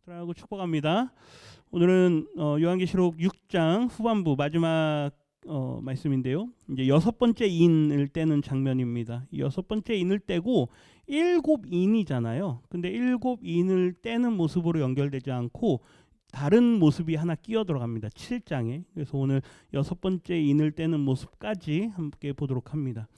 사랑하고 축복합니다. 오늘은 요한계시록 6장 후반부 마지막 말씀인데요. 이제 여섯 번째 인을 떼는 장면입니다. 이 여섯 번째 인을 떼고 일곱 인이잖아요. 근데 일곱 인을 떼는 모습으로 연결되지 않고 다른 모습이 하나 끼어 들어갑니다. 7장에. 그래서 오늘 여섯 번째 인을 떼는 모습까지 함께 보도록 합니다.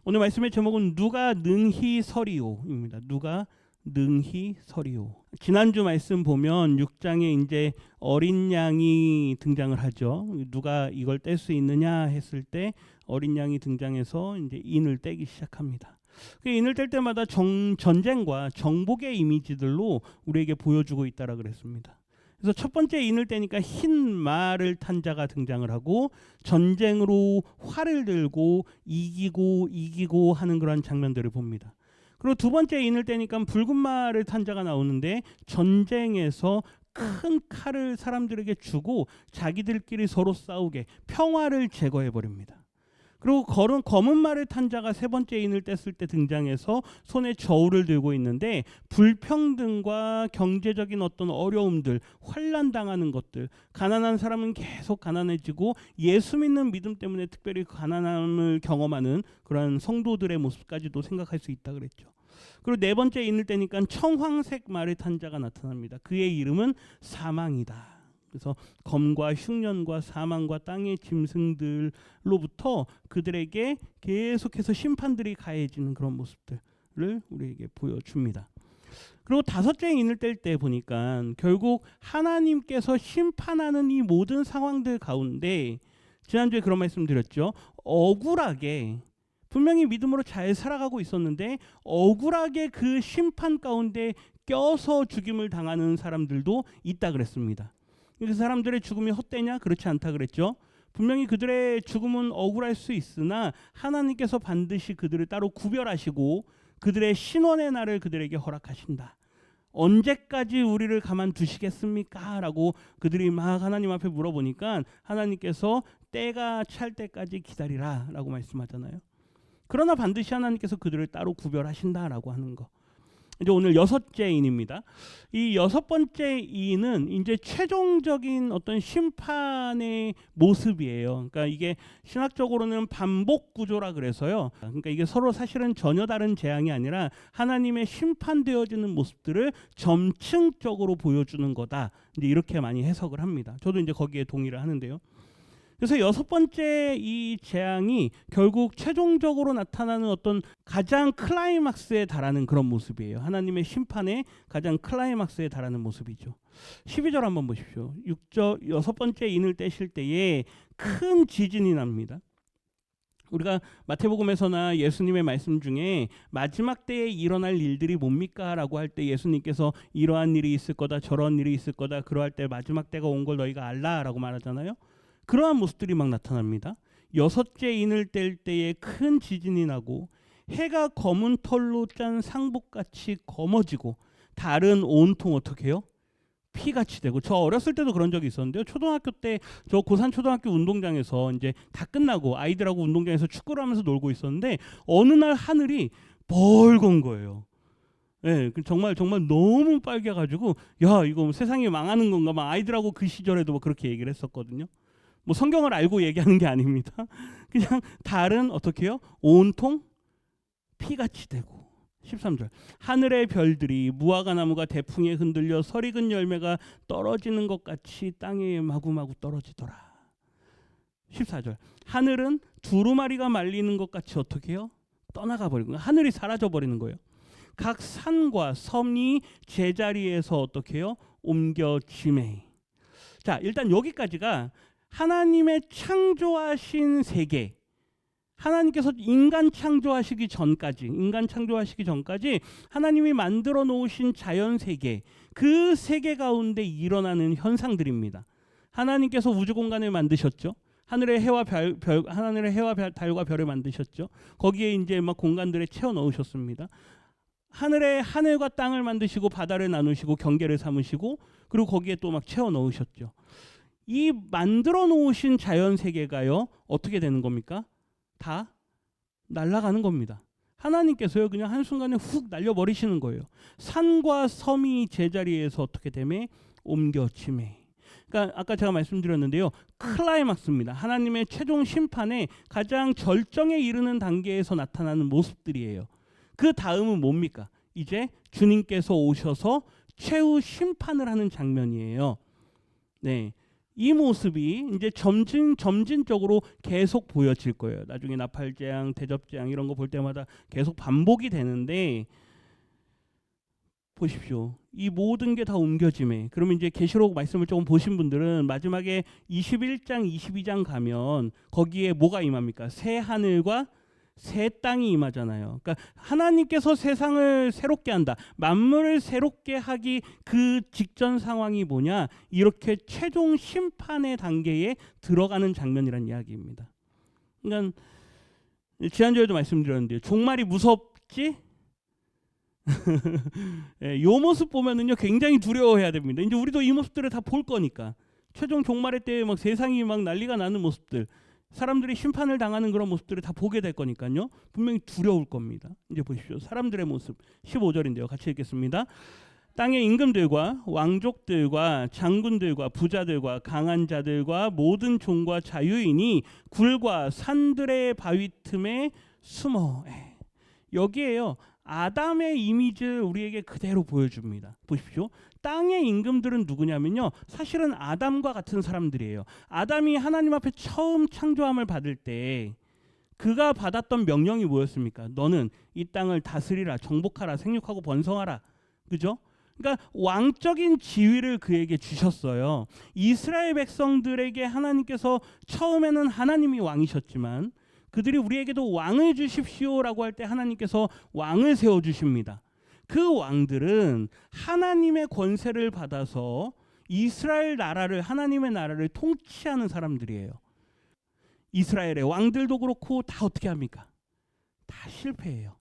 오늘 말씀의 제목은 누가 능히 서리오입니다. 누가 능히 서리오. 지난주 말씀 보면 6장에 이제 어린 양이 등장을 하죠. 누가 이걸 뗄 수 있느냐 했을 때 어린 양이 등장해서 이제 인을 떼기 시작합니다. 그 인을 뗄 때마다 전쟁과 정복의 이미지들로 우리에게 보여주고 있다라 그랬습니다. 그래서 첫 번째 인을 떼니까 흰 말을 탄 자가 등장을 하고 전쟁으로 활을 들고 이기고 하는 그런 장면들을 봅니다. 그리고 두 번째 인을 떼니까 붉은 말을 탄 자가 나오는데 전쟁에서 큰 칼을 사람들에게 주고 자기들끼리 서로 싸우게 평화를 제거해 버립니다. 그리고 검은 말을 탄 자가 세 번째 인을 뗐을 때 등장해서 손에 저울을 들고 있는데 불평등과 경제적인 어떤 어려움들, 환난 당하는 것들, 가난한 사람은 계속 가난해지고 예수 믿는 믿음 때문에 특별히 가난함을 경험하는 그런 성도들의 모습까지도 생각할 수 있다 그랬죠. 그리고 네 번째 인을 떼니까 청황색 말을 탄 자가 나타납니다. 그의 이름은 사망이다. 그래서 검과 흉년과 사망과 땅의 짐승들로부터 그들에게 계속해서 심판들이 가해지는 그런 모습들을 우리에게 보여줍니다. 그리고 다섯째 인을 뗄 때 보니까 결국 하나님께서 심판하는 이 모든 상황들 가운데 지난주에 그런 말씀 드렸죠. 억울하게 분명히 믿음으로 잘 살아가고 있었는데 억울하게 그 심판 가운데 껴서 죽임을 당하는 사람들도 있다 그랬습니다. 그 사람들의 죽음이 헛되냐? 그렇지 않다 그랬죠. 분명히 그들의 죽음은 억울할 수 있으나 하나님께서 반드시 그들을 따로 구별하시고 그들의 신원의 날을 그들에게 허락하신다. 언제까지 우리를 가만두시겠습니까? 라고 그들이 막 하나님 앞에 물어보니까 하나님께서 때가 찰 때까지 기다리라 라고 말씀하잖아요. 그러나 반드시 하나님께서 그들을 따로 구별하신다라고 하는 거. 이제 오늘 여섯째 인입니다. 이 여섯 번째 인은 이제 최종적인 어떤 심판의 모습이에요. 그러니까 이게 신학적으로는 반복 구조라 그래서요. 그러니까 이게 서로 사실은 전혀 다른 재앙이 아니라 하나님의 심판되어지는 모습들을 점층적으로 보여주는 거다. 이제 이렇게 많이 해석을 합니다. 저도 이제 거기에 동의를 하는데요. 그래서 여섯 번째 이 재앙이 결국 최종적으로 나타나는 어떤 가장 클라이막스에 달하는 그런 모습이에요. 하나님의 심판의 가장 클라이막스에 달하는 모습이죠. 12절 한번 보십시오. 6절 여섯 번째 인을 떼실 때에 큰 지진이 납니다. 우리가 마태복음에서나 예수님의 말씀 중에 마지막 때에 일어날 일들이 뭡니까? 라고 할 때 예수님께서 이러한 일이 있을 거다 저러한 일이 있을 거다 그러할 때 마지막 때가 온 걸 너희가 알라 라고 말하잖아요. 그러한 모습들이 막 나타납니다. 여섯째 인을 뗄 때에 큰 지진이 나고 해가 검은 털로 짠 상복같이 검어지고 달은 온통 어떻게 해요? 피같이 되고. 저 어렸을 때도 그런 적이 있었는데요. 초등학교 때 저 고산 초등학교 운동장에서 이제 다 끝나고 아이들하고 운동장에서 축구를 하면서 놀고 있었는데 어느 날 하늘이 벌건 거예요. 네, 정말 너무 빨개가지고 야 이거 세상이 망하는 건가 막 아이들하고 그 시절에도 뭐 그렇게 얘기를 했었거든요. 뭐 성경을 알고 얘기하는 게 아닙니다. 그냥 달은 어떻게 해요? 온통 피같이 되고. 13절 하늘의 별들이 무화과 나무가 대풍에 흔들려 설익은 열매가 떨어지는 것 같이 땅에 마구마구 떨어지더라. 14절 하늘은 두루마리가 말리는 것 같이 어떻게 해요? 떠나가 버리는 거예요. 하늘이 사라져 버리는 거예요. 각 산과 섬이 제자리에서 어떻게 해요? 옮겨지매. 자 일단 여기까지가 하나님의 창조하신 세계, 하나님께서 인간 창조하시기 전까지 하나님이 만들어 놓으신 자연 세계, 그 세계 가운데 일어나는 현상들입니다. 하나님께서 우주 공간을 만드셨죠. 하늘의 해와 달과 별을 만드셨죠. 거기에 이제 막 공간들에 채워 넣으셨습니다. 하늘과 땅을 만드시고 바다를 나누시고 경계를 삼으시고 그리고 거기에 또 막 채워 넣으셨죠. 이 만들어 놓으신 자연 세계가요 어떻게 되는 겁니까? 다 날아가는 겁니다. 하나님께서요 그냥 한순간에 훅 날려버리시는 거예요. 산과 섬이 제자리에서 어떻게 되매 옮겨지매. 그러니까 아까 제가 말씀드렸는데요. 클라이막스입니다. 하나님의 최종 심판의 가장 절정에 이르는 단계에서 나타나는 모습들이에요. 그 다음은 뭡니까? 이제 주님께서 오셔서 최후 심판을 하는 장면이에요. 네. 이 모습이 이제 점진적으로 계속 보여질 거예요. 나중에 나팔재앙, 대접재앙 이런 거 볼 때마다 계속 반복이 되는데 보십시오. 이 모든 게 다 옮겨짐에. 그러면 이제 계시록 말씀을 조금 보신 분들은 마지막에 21장, 22장 가면 거기에 뭐가 임합니까? 새 하늘과 새 땅이 임하잖아요. 그러니까 하나님께서 세상을 새롭게 한다. 만물을 새롭게 하기 그 직전 상황이 뭐냐? 이렇게 최종 심판의 단계에 들어가는 장면이란 이야기입니다. 그러니까 지난주에도 말씀드렸는데요. 종말이 무섭지? 이 모습 보면은요 굉장히 두려워해야 됩니다. 이제 우리도 이 모습들을 다 볼 거니까 최종 종말의 때에 막 세상이 막 난리가 나는 모습들, 사람들이 심판을 당하는 그런 모습들을 다 보게 될 거니까요 분명히 두려울 겁니다. 이제 보십시오. 사람들의 모습 15절인데요. 같이 읽겠습니다. 땅의 임금들과 왕족들과 장군들과 부자들과 강한 자들과 모든 종과 자유인이 굴과 산들의 바위 틈에 숨어. 여기에요. 아담의 이미지를 우리에게 그대로 보여줍니다. 보십시오. 땅의 임금들은 누구냐면요. 사실은 아담과 같은 사람들이에요. 아담이 하나님 앞에 처음 창조함을 받을 때 그가 받았던 명령이 뭐였습니까? 너는 이 땅을 다스리라, 정복하라, 생육하고 번성하라. 그죠? 그러니까 왕적인 지위를 그에게 주셨어요. 이스라엘 백성들에게 하나님께서 처음에는 하나님이 왕이셨지만 그들이 우리에게도 왕을 주십시오라고 할 때 하나님께서 왕을 세워주십니다. 그 왕들은 하나님의 권세를 받아서 이스라엘 나라를, 하나님의 나라를 통치하는 사람들이에요. 이스라엘의 왕들도 그렇고 다 어떻게 합니까? 다 실패해요.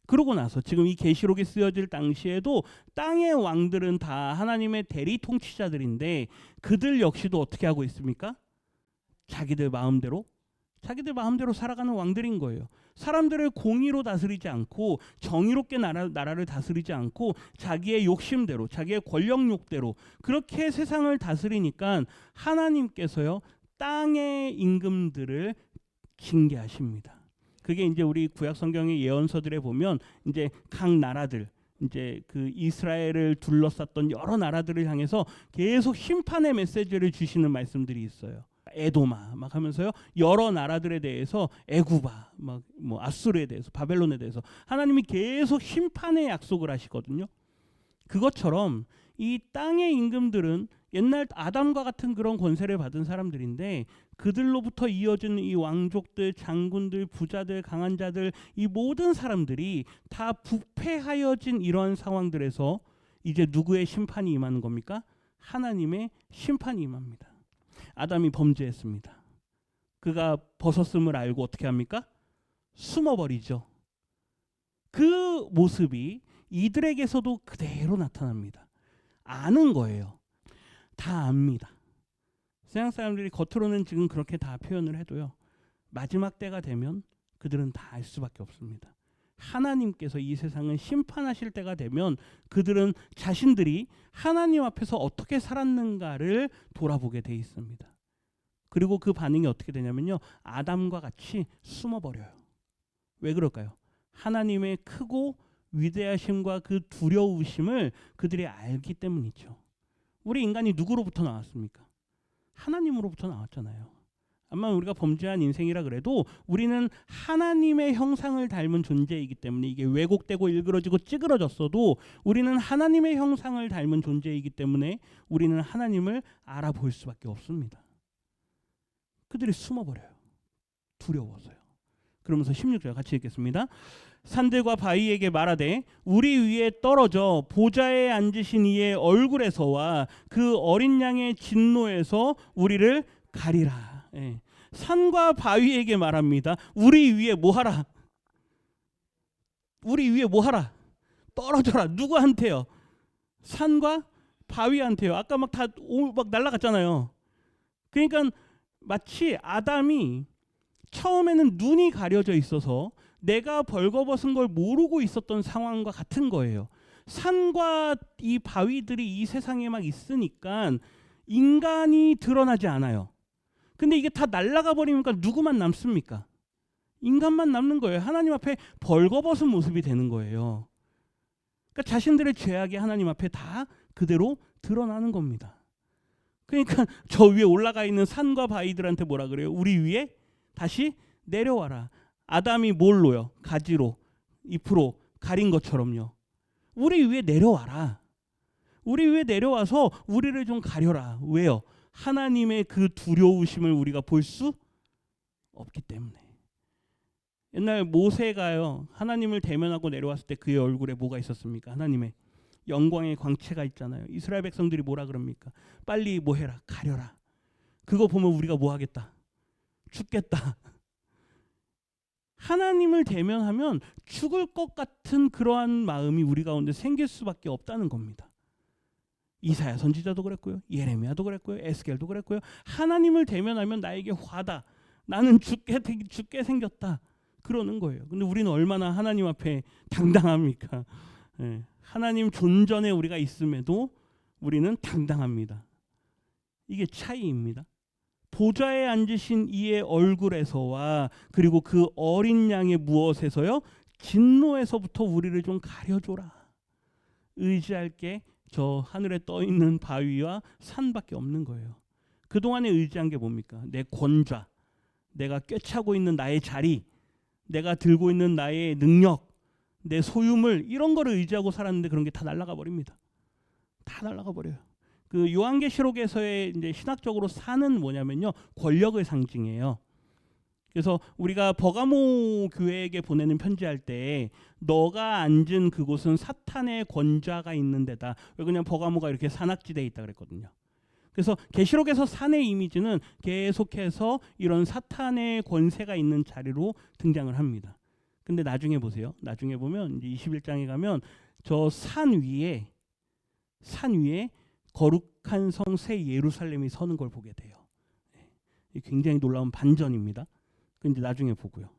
그러고 나서 지금 이 계시록이 쓰여질 당시에도 땅의 왕들은 다 하나님의 대리 통치자들인데 그들 역시도 어떻게 하고 있습니까? 자기들 마음대로 살아가는 왕들인 거예요. 사람들을 공의로 다스리지 않고 정의롭게 나라를 다스리지 않고 자기의 욕심대로, 자기의 권력욕대로 그렇게 세상을 다스리니까 하나님께서요 땅의 임금들을 징계하십니다. 그게 이제 우리 구약 성경의 예언서들에 보면 이제 각 나라들, 이제 그 이스라엘을 둘러쌌던 여러 나라들을 향해서 계속 심판의 메시지를 주시는 말씀들이 있어요. 에도마 막 하면서요 여러 나라들에 대해서, 애구바 막 뭐 아수르에 대해서, 바벨론에 대해서 하나님이 계속 심판의 약속을 하시거든요. 그것처럼 이 땅의 임금들은 옛날 아담과 같은 그런 권세를 받은 사람들인데 그들로부터 이어진 이 왕족들, 장군들, 부자들, 강한 자들, 이 모든 사람들이 다 부패하여진 이러한 상황들에서 이제 누구의 심판이 임하는 겁니까? 하나님의 심판이 임합니다. 아담이 범죄했습니다. 그가 벗었음을 알고 어떻게 합니까? 숨어버리죠. 그 모습이 이들에게서도 그대로 나타납니다. 아는 거예요. 다 압니다. 세상 사람들이 겉으로는 지금 그렇게 다 표현을 해도요. 마지막 때가 되면 그들은 다 알 수밖에 없습니다. 하나님께서 이 세상을 심판하실 때가 되면 그들은 자신들이 하나님 앞에서 어떻게 살았는가를 돌아보게 돼 있습니다. 그리고 그 반응이 어떻게 되냐면요. 아담과 같이 숨어버려요. 왜 그럴까요? 하나님의 크고 위대하심과 그 두려우심을 그들이 알기 때문이죠. 우리 인간이 누구로부터 나왔습니까? 하나님으로부터 나왔잖아요. 아마 우리가 범죄한 인생이라 그래도 우리는 하나님의 형상을 닮은 존재이기 때문에 이게 왜곡되고 일그러지고 찌그러졌어도 우리는 하나님의 형상을 닮은 존재이기 때문에 우리는 하나님을 알아볼 수밖에 없습니다. 그들이 숨어버려요. 두려워서요. 그러면서 16절 같이 읽겠습니다. 산들과 바위에게 말하되 우리 위에 떨어져 보좌에 앉으신 이의 얼굴에서와 그 어린 양의 진노에서 우리를 가리라. 예. 산과 바위에게 말합니다. 우리 위에 뭐하라? 우리 위에 뭐하라? 떨어져라. 누구한테요? 산과 바위한테요. 아까 막 다 막 날아갔잖아요. 그러니까 마치 아담이 처음에는 눈이 가려져 있어서 내가 벌거벗은 걸 모르고 있었던 상황과 같은 거예요. 산과 이 바위들이 이 세상에 막 있으니까 인간이 드러나지 않아요. 근데 이게 다 날아가 버리니까 누구만 남습니까? 인간만 남는 거예요. 하나님 앞에 벌거벗은 모습이 되는 거예요. 그러니까 자신들의 죄악이 하나님 앞에 다 그대로 드러나는 겁니다. 그러니까 저 위에 올라가 있는 산과 바위들한테 뭐라 그래요? 우리 위에 다시 내려와라. 아담이 뭘로요? 가지로, 잎으로 가린 것처럼요. 우리 위에 내려와라. 우리 위에 내려와서 우리를 좀 가려라. 왜요? 하나님의 그 두려우심을 우리가 볼 수 없기 때문에. 옛날 모세가요, 하나님을 대면하고 내려왔을 때 그의 얼굴에 뭐가 있었습니까? 하나님의 영광의 광채가 있잖아요. 이스라엘 백성들이 뭐라 그럽니까? 빨리 뭐 해라, 가려라. 그거 보면 우리가 뭐 하겠다? 죽겠다. 하나님을 대면하면 죽을 것 같은 그러한 마음이 우리 가운데 생길 수밖에 없다는 겁니다. 이사야 선지자도 그랬고요, 예레미야도 그랬고요, 에스겔도 그랬고요. 하나님을 대면하면 나에게 화다. 나는 죽게 생겼다. 그러는 거예요. 근데 우리는 얼마나 하나님 앞에 당당합니까? 예. 하나님 존전에 우리가 있음에도 우리는 당당합니다. 이게 차이입니다. 보좌에 앉으신 이의 얼굴에서와 그리고 그 어린 양의 무엇에서요? 진노에서부터 우리를 좀 가려줘라. 의지할 게 저 하늘에 떠 있는 바위와 산밖에 없는 거예요. 그동안에 의지한 게 뭡니까? 내 권좌, 내가 꿰차고 있는 나의 자리, 내가 들고 있는 나의 능력, 내 소유물, 이런 거를 의지하고 살았는데 그런 게 다 날아가 버립니다. 다 날아가 버려요. 그 요한계시록에서의 이제 신학적으로 산은 뭐냐면요, 권력을 상징해요. 그래서 우리가 버가모 교회에게 보내는 편지할 때 너가 앉은 그곳은 사탄의 권좌가 있는 데다. 왜 그냥 버가모가 이렇게 산악지대에 있다 그랬거든요. 그래서 계시록에서 산의 이미지는 계속해서 이런 사탄의 권세가 있는 자리로 등장을 합니다. 근데 나중에 보세요. 나중에 보면 이제 21장에 가면 저 산 위에 거룩한 성 새 예루살렘이 서는 걸 보게 돼요. 굉장히 놀라운 반전입니다. 그 이제 나중에 보고요.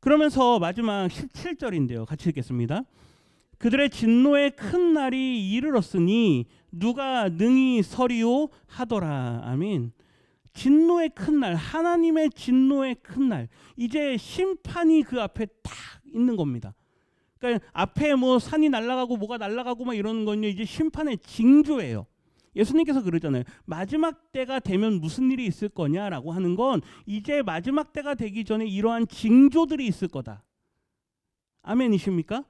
그러면서 마지막 17절인데요. 같이 읽겠습니다. 그들의 진노의 큰 날이 이르렀으니 누가 능히 서리오 하더라. 아멘. 진노의 큰 날, 하나님의 진노의 큰 날, 이제 심판이 그 앞에 딱 있는 겁니다. 그러니까 앞에 뭐 산이 날아가고 뭐가 날아가고 막 이러는 건요, 이제 심판의 징조예요. 예수님께서 그러잖아요. 마지막 때가 되면 무슨 일이 있을 거냐라고 하는 건 이제 마지막 때가 되기 전에 이러한 징조들이 있을 거다. 아멘이십니까?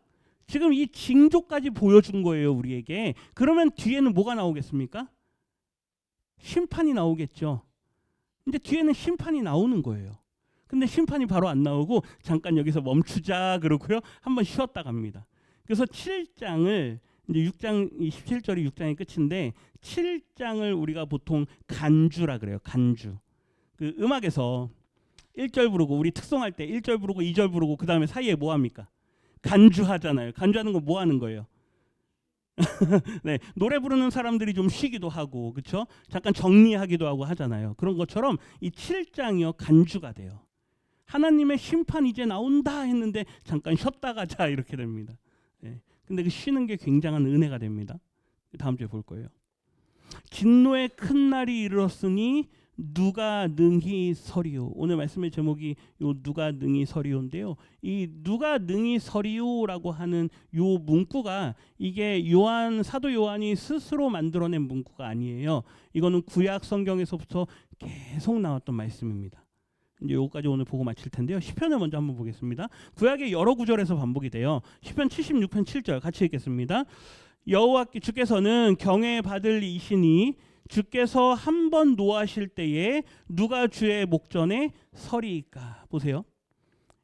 지금 이 징조까지 보여준 거예요, 우리에게. 그러면 뒤에는 뭐가 나오겠습니까? 심판이 나오겠죠. 근데 뒤에는 심판이 나오는 거예요. 근데 심판이 바로 안 나오고 잠깐 여기서 멈추자 그러고요, 한번 쉬었다 갑니다. 그래서 7장을 이제 6장 17절이 6장의 끝인데 7장을 우리가 보통 간주라 그래요. 간주. 그 음악에서 1절 부르고 우리 특송할 때 1절 부르고 2절 부르고 그 다음에 사이에 뭐 합니까? 간주하잖아요. 간주하는 거 뭐 하는 거예요? 네, 노래 부르는 사람들이 좀 쉬기도 하고, 그렇죠? 잠깐 정리하기도 하고 하잖아요. 그런 것처럼 이 7장이요 간주가 돼요. 하나님의 심판 이제 나온다 했는데 잠깐 쉬었다 가자 이렇게 됩니다. 네. 근데 그 쉬는 게 굉장한 은혜가 됩니다. 다음 주에 볼 거예요. 진노의 큰 날이 이르렀으니 누가 능히 서리오. 오늘 말씀의 제목이 요 누가 능히 서리오인데요. 이 누가 능히 서리오라고 하는 요 문구가 이게 사도 요한이 스스로 만들어낸 문구가 아니에요. 이거는 구약 성경에서부터 계속 나왔던 말씀입니다. 이제 요거까지 오늘 보고 마칠 텐데요. 시편을 먼저 한번 보겠습니다. 구약의 여러 구절에서 반복이 돼요. 시편 76편 7절 같이 읽겠습니다. 여호와께 주께서는 경외 받을 이시니 주께서 한 번 노하실 때에 누가 주의 목전에 서리이까. 보세요.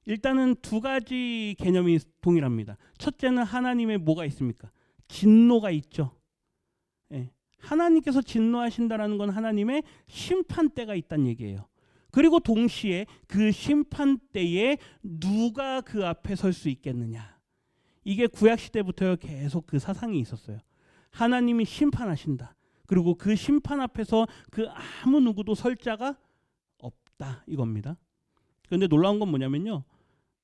일단은 두 가지 개념이 동일합니다. 첫째는 하나님의 뭐가 있습니까? 진노가 있죠. 예. 하나님께서 진노하신다라는 건 하나님의 심판대가 있다는 얘기예요. 그리고 동시에 그 심판대에 누가 그 앞에 설 수 있겠느냐. 이게 구약시대부터 계속 그 사상이 있었어요. 하나님이 심판하신다. 그리고 그 심판 앞에서 그 아무 누구도 설 자가 없다 이겁니다. 그런데 놀라운 건 뭐냐면요,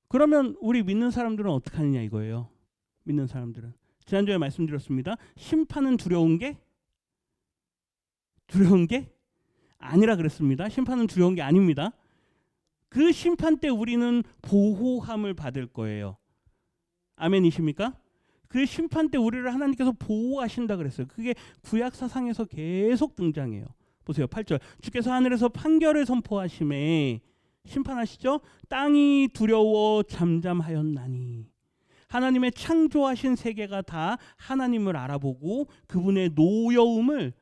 그러면 우리 믿는 사람들은 어떻게 하느냐 이거예요. 믿는 사람들은 지난주에 말씀드렸습니다. 심판은 두려운 게 아니라 그랬습니다. 심판은 두려운 게 아닙니다. 그 심판 때 우리는 보호함을 받을 거예요. 아멘이십니까? 그 심판 때 우리를 하나님께서 보호하신다 그랬어요. 그게 구약 사상에서 계속 등장해요. 보세요. 8절. 주께서 하늘에서 판결을 선포하심에 심판하시죠. 땅이 두려워 잠잠하였나니. 하나님의 창조하신 세계가 다 하나님을 알아보고 그분의 노여움을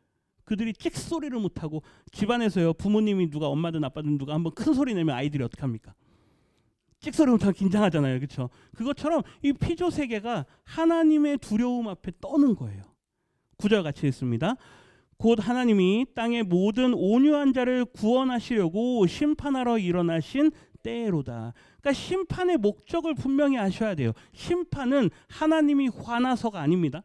그들이 찍소리를 못하고, 집안에서요 부모님이 누가 엄마든 아빠든 누가 한번 큰 소리 내면 아이들이 어떻게 합니까? 찍소리 못하면 긴장하잖아요. 그렇죠? 그것처럼 이 피조 세계가 하나님의 두려움 앞에 떠는 거예요. 9절 같이 읽습니다. 곧 하나님이 땅의 모든 온유한 자를 구원하시려고 심판하러 일어나신 때로다. 그러니까 심판의 목적을 분명히 아셔야 돼요. 심판은 하나님이 화나서가 아닙니다.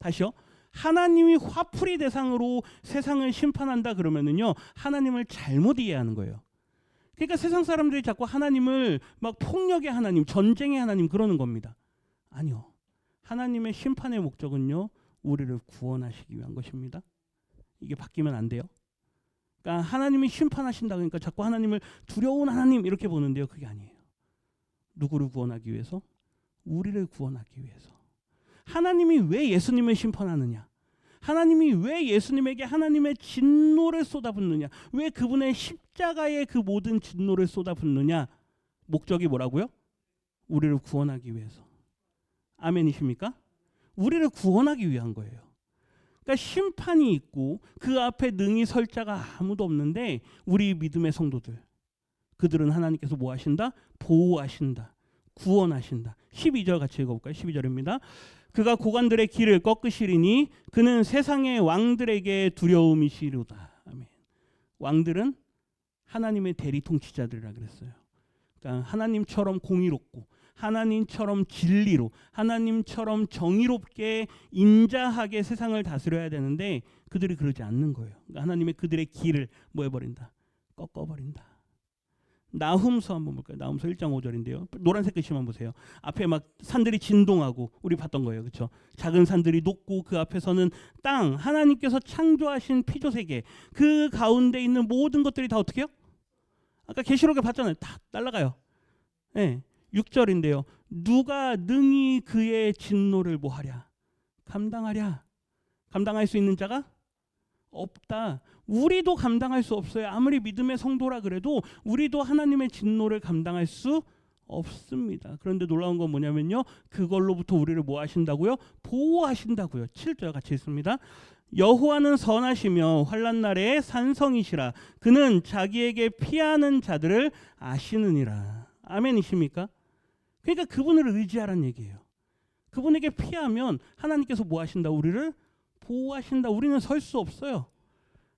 다시요. 하나님이 화풀이 대상으로 세상을 심판한다 그러면은요, 하나님을 잘못 이해하는 거예요. 그러니까 세상 사람들이 자꾸 하나님을 막 폭력의 하나님, 전쟁의 하나님 그러는 겁니다. 아니요. 하나님의 심판의 목적은요, 우리를 구원하시기 위한 것입니다. 이게 바뀌면 안 돼요. 그러니까 하나님이 심판하신다 그러니까 자꾸 하나님을 두려운 하나님 이렇게 보는데요. 그게 아니에요. 누구를 구원하기 위해서? 우리를 구원하기 위해서. 하나님이 왜 예수님을 심판하느냐? 하나님이 왜 예수님에게 하나님의 진노를 쏟아붓느냐? 왜 그분의 십자가의 그 모든 진노를 쏟아붓느냐? 목적이 뭐라고요? 우리를 구원하기 위해서. 아멘이십니까? 우리를 구원하기 위한 거예요. 그러니까 심판이 있고 그 앞에 능히 설 자가 아무도 없는데 우리 믿음의 성도들, 그들은 하나님께서 뭐 하신다? 보호하신다. 구원하신다. 12절 같이 읽어볼까요? 12절입니다. 그가 고관들의 길을 꺾으시리니 그는 세상의 왕들에게 두려움이시로다. 아멘. 왕들은 하나님의 대리 통치자들이라 그랬어요. 그러니까 하나님처럼 공의롭고 하나님처럼 진리로 하나님처럼 정의롭게 인자하게 세상을 다스려야 되는데 그들이 그러지 않는 거예요. 그러니까 하나님의 그들의 길을 뭐 해버린다? 꺾어버린다. 나훔서 한번 볼까요? 나훔서 1장 5절인데요. 노란색 글씨만 보세요. 앞에 막 산들이 진동하고 우리 봤던 거예요. 그렇죠? 작은 산들이 높고 그 앞에서는 땅, 하나님께서 창조하신 피조 세계, 그 가운데 있는 모든 것들이 다 어떻게 해요? 아까 계시록에 봤잖아요. 다 날아가요. 네. 6절인데요. 누가 능히 그의 진노를 뭐하랴? 감당하랴. 감당할 수 있는 자가 없다. 우리도 감당할 수 없어요. 아무리 믿음의 성도라 그래도 우리도 하나님의 진노를 감당할 수 없습니다. 그런데 놀라운 건 뭐냐면요, 그걸로부터 우리를 뭐 하신다고요? 보호하신다고요. 7절 같이 읽습니다. 여호와는 선하시며 환난 날에 산성이시라. 그는 자기에게 피하는 자들을 아시느니라. 아멘이십니까? 그러니까 그분을 의지하라는 얘기예요. 그분에게 피하면 하나님께서 뭐 하신다? 우리를 보호하신다. 우리는 설 수 없어요.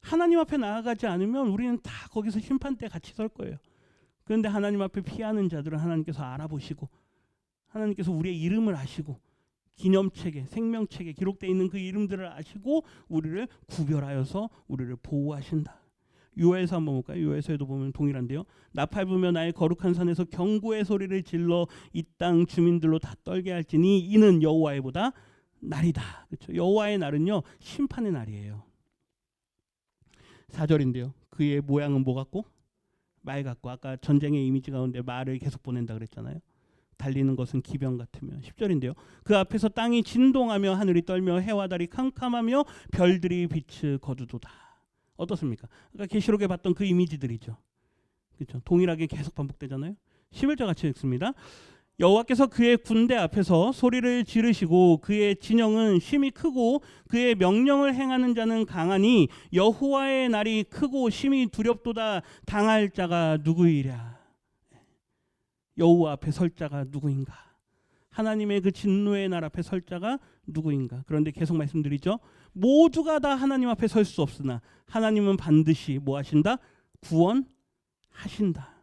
하나님 앞에 나아가지 않으면 우리는 다 거기서 심판 때 같이 설 거예요. 그런데 하나님 앞에 피하는 자들은 하나님께서 알아보시고 하나님께서 우리의 이름을 아시고 기념책에, 생명책에 기록되어 있는 그 이름들을 아시고 우리를 구별하여서 우리를 보호하신다. 요엘서 한번 볼까요? 요엘서에도 보면 동일한데요. 나팔 불며 나의 거룩한 산에서 경고의 소리를 질러 이 땅 주민들로 다 떨게 할지니 이는 여호와의 보다 날이다. 그렇죠? 여호와의 날은요, 심판의 날이에요. 4절인데요. 그의 모양은 뭐 같고? 말 같고. 아까 전쟁의 이미지 가운데 말을 계속 보낸다 그랬잖아요. 달리는 것은 기병 같으며. 10절인데요. 그 앞에서 땅이 진동하며 하늘이 떨며 해와 달이 캄캄하며 별들이 빛을 거두도다. 어떻습니까? 아까 계시록에 봤던 그 이미지들이죠. 그렇죠? 동일하게 계속 반복되잖아요. 11절 같이 읽습니다. 여호와께서 그의 군대 앞에서 소리를 지르시고 그의 진영은 심히 크고 그의 명령을 행하는 자는 강하니 여호와의 날이 크고 심히 두렵도다. 당할 자가 누구이랴. 여호와 앞에 설 자가 누구인가? 하나님의 그 진노의 날 앞에 설 자가 누구인가? 그런데 계속 말씀드리죠. 모두가 다 하나님 앞에 설 수 없으나 하나님은 반드시 뭐 하신다? 구원하신다.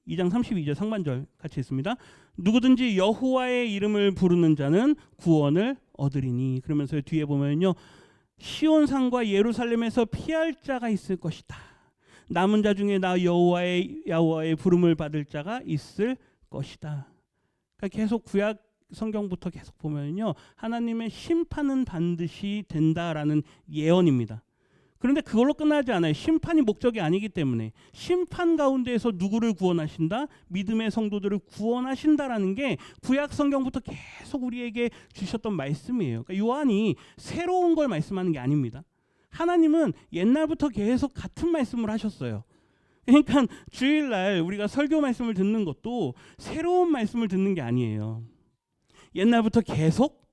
2장 32절 상반절 같이 있습니다. 누구든지 여호와의 이름을 부르는 자는 구원을 얻으리니. 그러면서 뒤에 보면요, 시온산과 예루살렘에서 피할 자가 있을 것이다. 남은 자 중에 나 여호와의 부름을 받을 자가 있을 것이다. 그러니까 계속 구약 성경부터 계속 보면요, 하나님의 심판은 반드시 된다라는 예언입니다. 그런데 그걸로 끝나지 않아요. 심판이 목적이 아니기 때문에 심판 가운데에서 누구를 구원하신다? 믿음의 성도들을 구원하신다라는 게 구약 성경부터 계속 우리에게 주셨던 말씀이에요. 그러니까 요한이 새로운 걸 말씀하는 게 아닙니다. 하나님은 옛날부터 계속 같은 말씀을 하셨어요. 그러니까 주일날 우리가 설교 말씀을 듣는 것도 새로운 말씀을 듣는 게 아니에요. 옛날부터 계속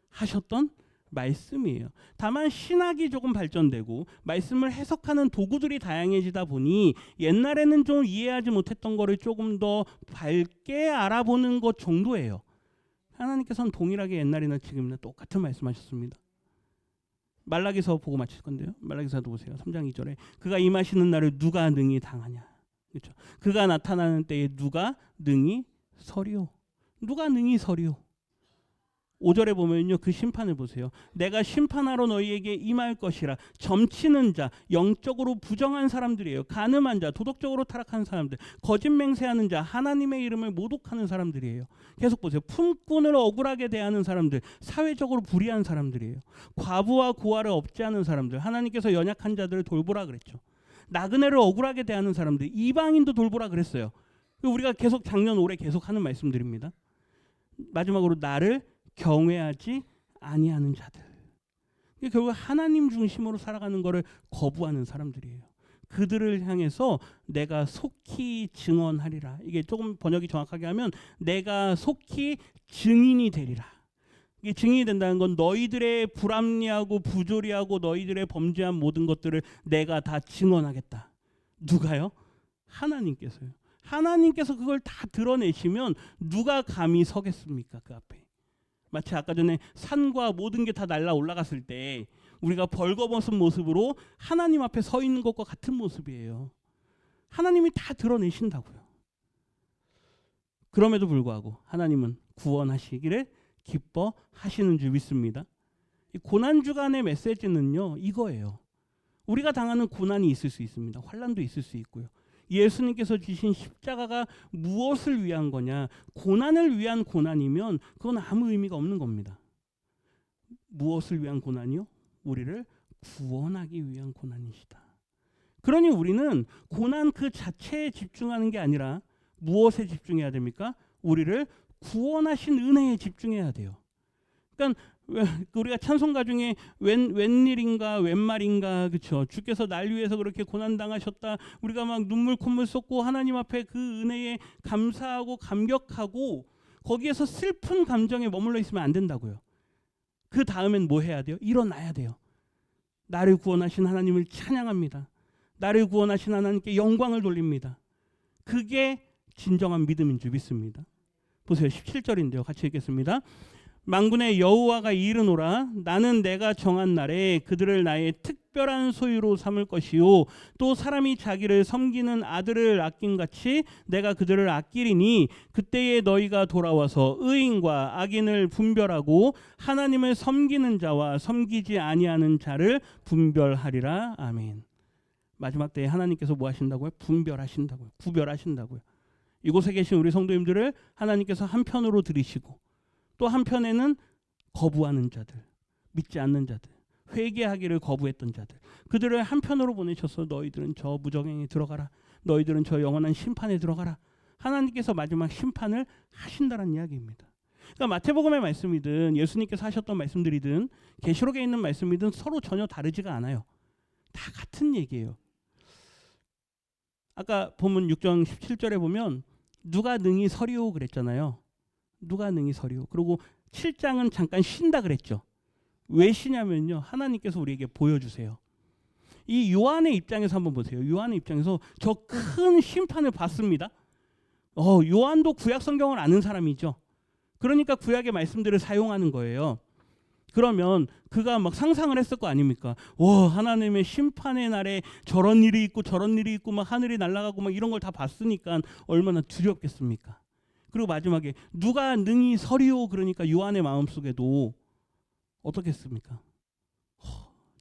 하셨던 말씀이에요. 다만 신학이 조금 발전되고 말씀을 해석하는 도구들이 다양해지다 보니 옛날에는 좀 이해하지 못했던 거를 조금 더 밝게 알아보는 것 정도예요. 하나님께서는 동일하게 옛날이나 지금이나 똑같은 말씀하셨습니다. 말라기서 보고 마칠 건데요. 말라기서도 보세요. 3장 2절에 그가 임하시는 날을 누가 능히 당하냐. 그렇죠. 그가 나타나는 때에 누가 능히 서리오. 누가 능히 서리오. 5절에 보면요, 그 심판을 보세요. 내가 심판하러 너희에게 임할 것이라. 점치는 자, 영적으로 부정한 사람들이에요. 간음한 자, 도덕적으로 타락한 사람들, 거짓 맹세하는 자, 하나님의 이름을 모독하는 사람들이에요. 계속 보세요. 품꾼을 억울하게 대하는 사람들, 사회적으로 불의한 사람들이에요. 과부와 고아를 업제하는 사람들, 하나님께서 연약한 자들을 돌보라 그랬죠. 나그네를 억울하게 대하는 사람들, 이방인도 돌보라 그랬어요. 우리가 계속 작년 올해 계속 하는 말씀들입니다. 마지막으로 나를 경외하지 아니하는 자들. 결국 하나님 중심으로 살아가는 것을 거부하는 사람들이에요. 그들을 향해서 내가 속히 증언하리라. 이게 조금 번역이 정확하게 하면 내가 속히 증인이 되리라. 이게 증인이 된다는 건 너희들의 불합리하고 부조리하고 너희들의 범죄한 모든 것들을 내가 다 증언하겠다. 누가요? 하나님께서요. 하나님께서 그걸 다 드러내시면 누가 감히 서겠습니까? 그 앞에. 마치 아까 전에 산과 모든 게 다 날아 올라갔을 때 우리가 벌거벗은 모습으로 하나님 앞에 서 있는 것과 같은 모습이에요. 하나님이 다 드러내신다고요. 그럼에도 불구하고 하나님은 구원하시기를 기뻐하시는 줄 믿습니다. 이 고난주간의 메시지는요, 이거예요. 우리가 당하는 고난이 있을 수 있습니다. 환난도 있을 수 있고요. 예수님께서 지신 십자가가 무엇을 위한 거냐? 고난을 위한 고난이면 그건 아무 의미가 없는 겁니다. 무엇을 위한 고난이요? 우리를 구원하기 위한 고난이시다. 그러니 우리는 고난 그 자체에 집중하는 게 아니라 무엇에 집중해야 됩니까? 우리를 구원하신 은혜에 집중해야 돼요. 그러니까 우리가 찬송가 중에 웬일인가 웬말인가, 그렇죠? 주께서 날 위해서 그렇게 고난 당하셨다. 우리가 막 눈물 콧물 쏟고 하나님 앞에 그 은혜에 감사하고 감격하고 거기에서 슬픈 감정에 머물러 있으면 안 된다고요. 그 다음엔 뭐 해야 돼요? 일어나야 돼요. 나를 구원하신 하나님을 찬양합니다. 나를 구원하신 하나님께 영광을 돌립니다. 그게 진정한 믿음인 줄 믿습니다. 보세요. 17절인데요. 같이 읽겠습니다. 만군의 여호와가 이르노라. 나는 내가 정한 날에 그들을 나의 특별한 소유로 삼을 것이요 또 사람이 자기를 섬기는 아들을 아낌같이 내가 그들을 아끼리니 그때에 너희가 돌아와서 의인과 악인을 분별하고 하나님을 섬기는 자와 섬기지 아니하는 자를 분별하리라. 아멘. 마지막 때에 하나님께서 뭐 하신다고요? 분별하신다고요. 구별하신다고요. 이곳에 계신 우리 성도님들을 하나님께서 한편으로 들이시고 또 한편에는 거부하는 자들, 믿지 않는 자들, 회개하기를 거부했던 자들, 그들을 한편으로 보내셔서 너희들은 저 무정행에 들어가라. 너희들은 저 영원한 심판에 들어가라. 하나님께서 마지막 심판을 하신다는 이야기입니다. 그러니까 마태복음의 말씀이든 예수님께서 하셨던 말씀들이든 계시록에 있는 말씀이든 서로 전혀 다르지가 않아요. 다 같은 얘기예요. 아까 본문 6장 17절에 보면 누가 능히 서리오 그랬잖아요. 누가 능히 서리오. 그리고 7장은 잠깐 쉰다 그랬죠. 왜 쉬냐면요, 하나님께서 우리에게 보여주세요. 이 요한의 입장에서 한번 보세요. 요한의 입장에서 저 큰 심판을 봤습니다. 요한도 구약 성경을 아는 사람이죠. 그러니까 구약의 말씀들을 사용하는 거예요. 그러면 그가 막 상상을 했을 거 아닙니까? 와, 하나님의 심판의 날에 저런 일이 있고 저런 일이 있고 막 하늘이 날아가고 막 이런 걸 다 봤으니까 얼마나 두렵겠습니까? 그리고 마지막에 누가 능히 서리오 그러니까 요한의 마음속에도 어떻겠습니까?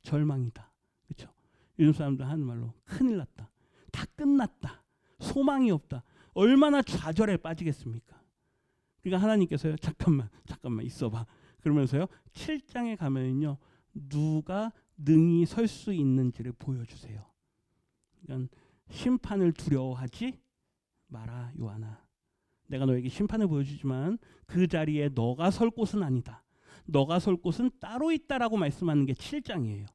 절망이다. 그렇죠? 요즘 사람들 하는 말로 큰일 났다. 다 끝났다. 소망이 없다. 얼마나 좌절에 빠지겠습니까? 그러니까 하나님께서요, 잠깐만 있어봐. 그러면서요, 7장에 가면요, 누가 능히 설 수 있는지를 보여주세요. 그러니까 심판을 두려워하지 마라, 요한아. 내가 너에게 심판을 보여주지만 그 자리에 너가 설 곳은 아니다. 너가 설 곳은 따로 있다라고 말씀하는 게 7장이에요.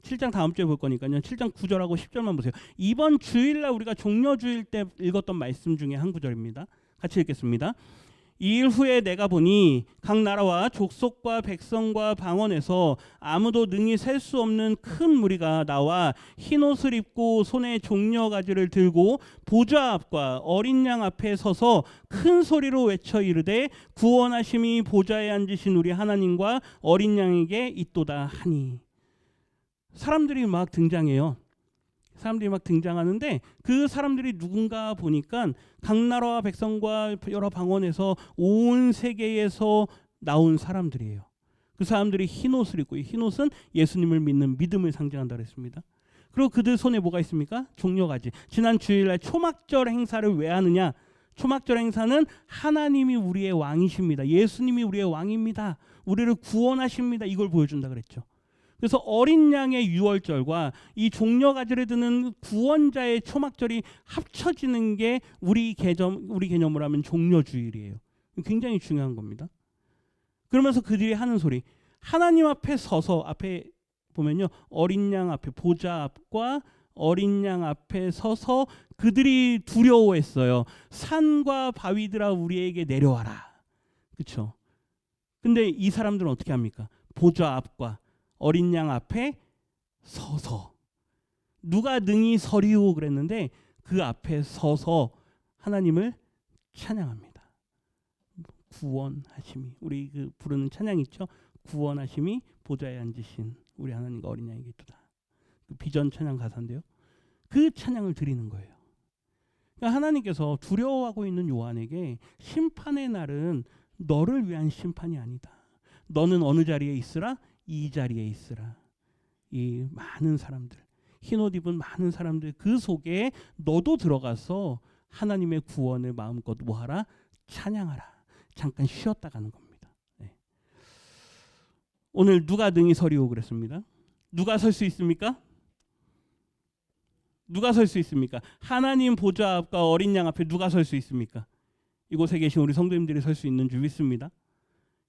7장 다음 주에 볼 거니까요. 7장 9절하고 10절만 보세요. 이번 주일날 우리가 종려주일 때 읽었던 말씀 중에 한 구절입니다. 같이 읽겠습니다. 이 일 후에 내가 보니 각 나라와 족속과 백성과 방언에서 아무도 능히 셀 수 없는 큰 무리가 나와 흰 옷을 입고 손에 종려가지를 들고 보좌 앞과 어린 양 앞에 서서 큰 소리로 외쳐 이르되 구원하심이 보좌에 앉으신 우리 하나님과 어린 양에게 있도다 하니. 사람들이 막 등장해요. 사람들이 막 등장하는데 그 사람들이 누군가 보니까 각 나라와 백성과 여러 방언에서 온 세계에서 나온 사람들이에요. 그 사람들이 흰 옷을 입고, 이 흰 옷은 예수님을 믿는 믿음을 상징한다 그랬습니다. 그리고 그들 손에 뭐가 있습니까? 종려가지. 지난 주일날 초막절 행사를 왜 하느냐? 초막절 행사는 하나님이 우리의 왕이십니다. 예수님이 우리의 왕입니다. 우리를 구원하십니다. 이걸 보여준다 그랬죠. 그래서 어린 양의 유월절과 이 종려가지를 드는 구원자의 초막절이 합쳐지는 게 우리 개념으로 하면 종려주일이에요. 굉장히 중요한 겁니다. 그러면서 그들이 하는 소리, 하나님 앞에 서서, 앞에 보면요, 어린 양 앞에, 보좌 앞과 어린 양 앞에 서서 그들이 두려워했어요. 산과 바위들아 우리에게 내려와라. 그렇죠? 근데 이 사람들은 어떻게 합니까? 보좌 앞과 어린 양 앞에 서서, 누가 능히 서리오 그랬는데 그 앞에 서서 하나님을 찬양합니다. 구원하심이, 우리 그 부르는 찬양 있죠? 구원하심이 보좌에 앉으신 우리 하나님과 어린 양에게 있도다. 그 비전 찬양 가사인데요. 그 찬양을 드리는 거예요. 그러니까 하나님께서 두려워하고 있는 요한에게 심판의 날은 너를 위한 심판이 아니다. 너는 어느 자리에 있으라? 이 자리에 있으라. 이 많은 사람들, 흰옷 입은 많은 사람들 그 속에 너도 들어가서 하나님의 구원을 마음껏 뭐하라? 찬양하라. 잠깐 쉬었다 가는 겁니다. 네. 오늘 누가 능히 서리오 그랬습니다. 누가 설 수 있습니까? 누가 설 수 있습니까? 하나님 보좌 앞과 어린 양 앞에 누가 설 수 있습니까? 이곳에 계신 우리 성도님들이 설 수 있는 줄 믿습니다.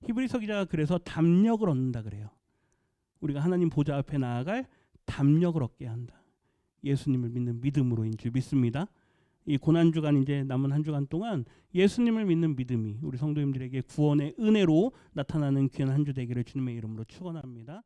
히브리서 기자가 그래서 담력을 얻는다 그래요. 우리가 하나님 보좌 앞에 나아갈 담력을 얻게 한다. 예수님을 믿는 믿음으로인 줄 믿습니다. 이 고난 주간, 이제 남은 한 주간 동안 예수님을 믿는 믿음이 우리 성도님들에게 구원의 은혜로 나타나는 귀한 한 주 되기를 주님의 이름으로 축원합니다.